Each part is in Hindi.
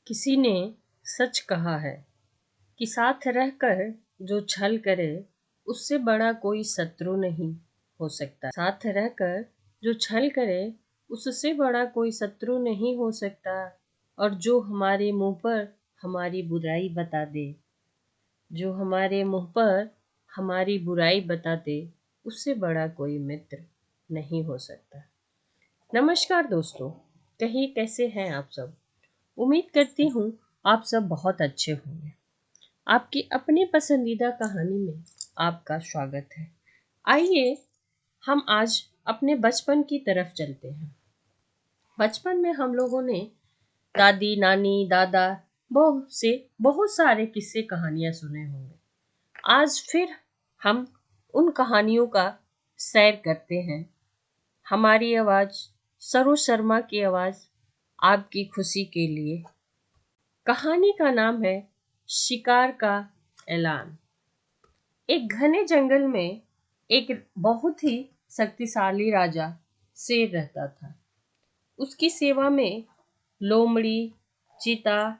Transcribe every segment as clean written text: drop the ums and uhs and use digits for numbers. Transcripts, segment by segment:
किसी ने सच कहा है कि साथ रहकर जो छल करे उससे बड़ा कोई शत्रु नहीं हो सकता। साथ रहकर जो छल करे उससे बड़ा कोई शत्रु नहीं हो सकता। और जो हमारे मुंह पर हमारी बुराई बता दे, जो हमारे मुंह पर हमारी बुराई बता दे, उससे बड़ा कोई मित्र नहीं हो सकता। नमस्कार दोस्तों, कहिए कैसे हैं आप सब। उम्मीद करती हूँ आप सब बहुत अच्छे होंगे। आपकी अपनी पसंदीदा कहानी में आपका स्वागत है। आइए हम आज अपने बचपन की तरफ चलते हैं। बचपन में हम लोगों ने दादी, नानी, दादा बहुत सारे किस्से कहानियां सुने होंगे। आज फिर हम उन कहानियों का सैर करते हैं। हमारी आवाज सरोज शर्मा की आवाज आपकी खुशी के लिए। कहानी का नाम है शिकार का ऐलान। एक घने जंगल में एक बहुत ही शक्तिशाली राजा शेर रहता था। उसकी सेवा में लोमड़ी, चीता,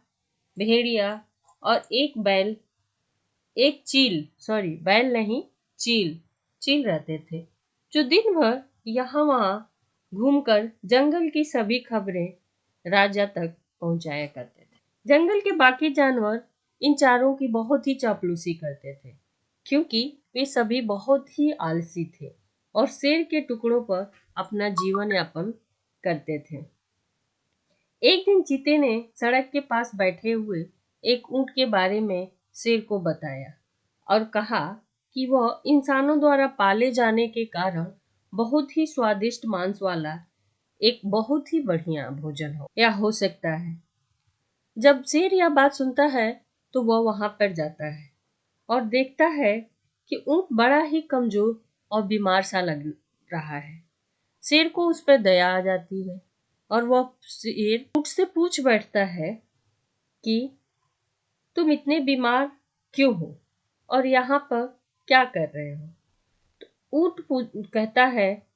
भेड़िया और एक बैल नहीं, चील रहते थे, जो दिन भर यहाँ वहाँ घूमकर जंगल की सभी खबरें राजा तक पहुंचाया करते थे। जंगल के बाकी जानवर इन चारों की बहुत ही चापलूसी करते थे, क्योंकि वे सभी बहुत ही आलसी थे और शेर के टुकड़ों पर अपना जीवन यापन करते थे। एक दिन चीते ने सड़क के पास बैठे हुए एक ऊंट के बारे में शेर को बताया और कहा कि वह इंसानों द्वारा पाले जाने के कारण बहुत ही स्वादिष्ट मांस वाला एक बहुत ही बढ़िया भोजन हो सकता है। जब शेर यह बात सुनता है तो वह वहां पर जाता है और देखता है कि ऊंट बड़ा ही कमजोर और बीमार सा लग रहा है। शेर को उस पर दया आ जाती है और वह शेर ऊंट से पूछ बैठता है कि तुम इतने बीमार क्यों हो और यहाँ पर क्या कर रहे हो। तो ऊंट कहता है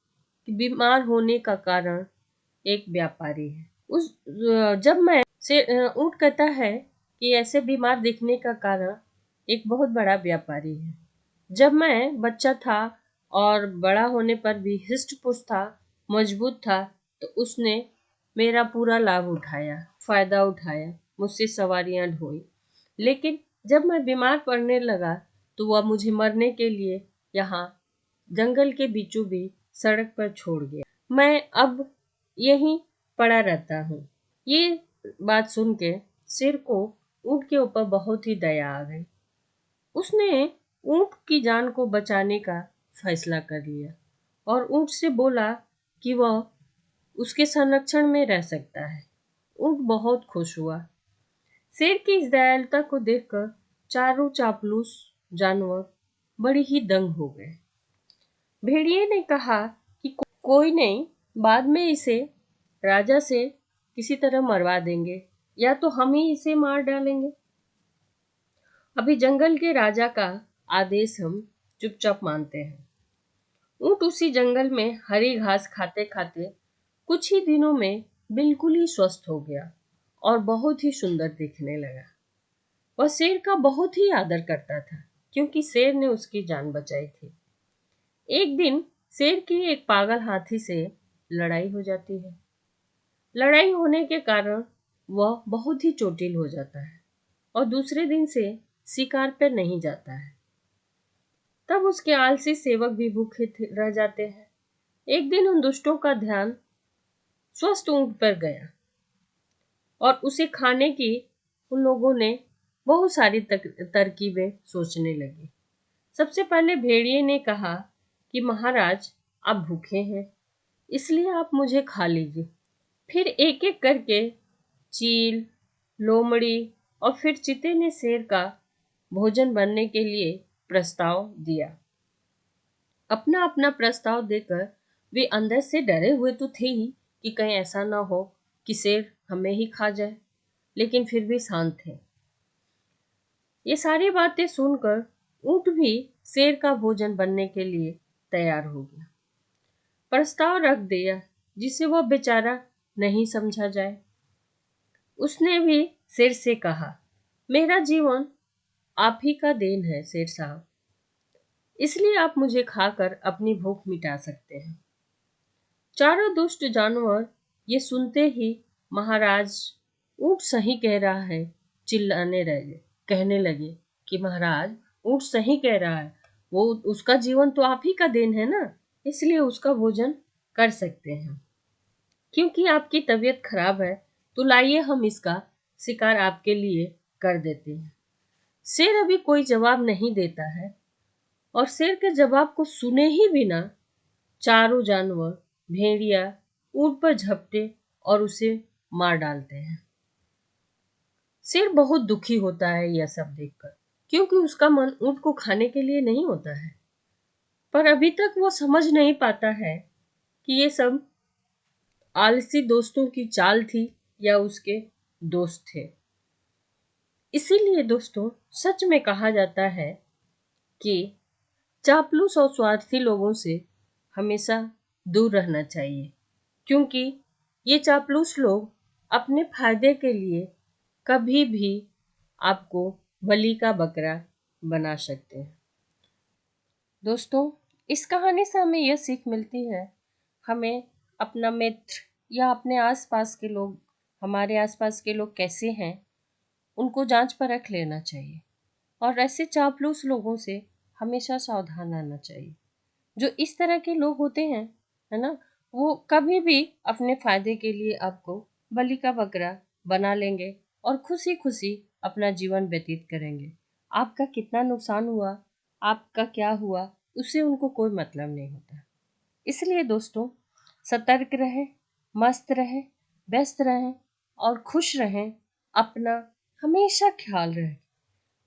कि बीमार होने का कारण एक व्यापारी है। ऊंट कहता है कि ऐसे बीमार दिखने का कारण एक बहुत बड़ा व्यापारी है। जब मैं बच्चा था और बड़ा होने पर भी हिस्ट पुस्ट था, मजबूत था, तो उसने मेरा पूरा लाभ उठाया, फायदा उठाया, मुझसे सवारियां ढोई। लेकिन जब मैं बीमार पड़ने लगा तो वह मुझे मरने के लिए यहाँ जंगल के बीचों बीच सड़क पर छोड़ गया। मैं अब यहीं पड़ा रहता हूँ। ये बात सुन के शेर को ऊंट के ऊपर बहुत ही दया आ गई। उसने ऊंट की जान को बचाने का फैसला कर लिया और ऊंट से बोला कि वह उसके संरक्षण में रह सकता है। ऊंट बहुत खुश हुआ। शेर की इस दयालुता को देखकर चारों चापलूस जानवर बड़ी ही दंग हो गए। भेड़िए ने कहा कि कोई नहीं, बाद में इसे राजा से किसी तरह मरवा देंगे या तो हम ही इसे मार डालेंगे। अभी जंगल के राजा का आदेश हम चुपचाप मानते हैं। ऊंट उसी जंगल में हरी घास खाते खाते कुछ ही दिनों में बिल्कुल ही स्वस्थ हो गया और बहुत ही सुंदर दिखने लगा। वह शेर का बहुत ही आदर करता था क्योंकि शेर ने उसकी जान बचाई थी। एक दिन शेर की एक पागल हाथी से लड़ाई हो जाती है। लड़ाई होने के कारण वह बहुत ही चोटिल हो जाता है और दूसरे दिन से शिकार पर नहीं जाता है। तब उसके आलसी सेवक भी भूखे रह जाते हैं। एक दिन उन दुष्टों का ध्यान स्वस्थ ऊंट पर गया और उसे खाने की उन लोगों ने बहुत सारी तरकीबें सोचने लगी। सबसे पहले भेड़िए ने कहा कि महाराज, आप भूखे हैं, इसलिए आप मुझे खा लीजिए। फिर एक एक करके चील, लोमड़ी और फिर चीते ने शेर का भोजन बनने के लिए प्रस्ताव दिया। अपना अपना प्रस्ताव देकर वे अंदर से डरे हुए तो थे ही कि कहीं ऐसा ना हो कि शेर हमें ही खा जाए, लेकिन फिर भी शांत थे। ये सारी बातें सुनकर ऊंट भी शेर का भोजन बनने के लिए तैयार हो गया। प्रस्ताव रख दिया जिसे वह बेचारा नहीं समझा जाए। उसने भी शेर से कहा, मेरा जीवन आप ही का देन है शेर साहब, इसलिए आप मुझे खाकर अपनी भूख मिटा सकते हैं। चारों दुष्ट जानवर ये सुनते ही महाराज ऊंट सही कह रहा है चिल्लाने लगे, कहने लगे कि महाराज ऊंट सही कह रहा है, वो उसका जीवन तो आप ही का देन है ना, इसलिए उसका भोजन कर सकते हैं। क्योंकि आपकी तबीयत खराब है तो लाइए हम इसका शिकार आपके लिए कर देते हैं। शेर अभी कोई जवाब नहीं देता है और शेर के जवाब को सुने ही बिना चारों जानवर भेड़िया ऊंट पर झपटे और उसे मार डालते हैं। शेर बहुत दुखी होता है यह सब देखकर, क्योंकि उसका मन ऊंट को खाने के लिए नहीं होता है, पर अभी तक वो समझ नहीं पाता है कि ये सब आलसी दोस्तों की चाल थी या उसके दोस्त थे। इसीलिए दोस्तों सच में कहा जाता है कि चापलूस और स्वार्थी लोगों से हमेशा दूर रहना चाहिए, क्योंकि ये चापलूस लोग अपने फायदे के लिए कभी भी आपको बलि का बकरा बना सकते हैं। दोस्तों इस कहानी से हमें यह सीख मिलती है, हमें अपना मित्र या अपने आसपास के लोग, हमारे आसपास के लोग कैसे हैं उनको जांच पर रख लेना चाहिए और ऐसे चापलूस लोगों से हमेशा सावधान रहना चाहिए। जो इस तरह के लोग होते हैं, है ना, वो कभी भी अपने फायदे के लिए आपको बलि का बकरा बना लेंगे और खुशी खुशी अपना जीवन व्यतीत करेंगे। आपका कितना नुकसान हुआ, आपका क्या हुआ, उससे उनको कोई मतलब नहीं होता। इसलिए दोस्तों सतर्क रहें, मस्त रहें, व्यस्त रहें और खुश रहें। अपना हमेशा ख्याल रखें।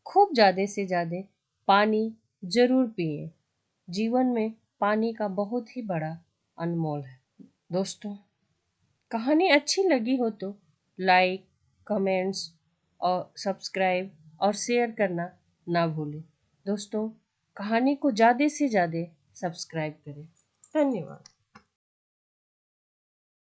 खूब ज़्यादा से ज़्यादा पानी जरूर पिए। जीवन में पानी का बहुत ही बड़ा अनमोल है। दोस्तों कहानी अच्छी लगी हो तो लाइक, कमेंट्स और सब्सक्राइब और शेयर करना ना भूलें। दोस्तों कहानी को ज़्यादा से ज़्यादा सब्सक्राइब करें। धन्यवाद।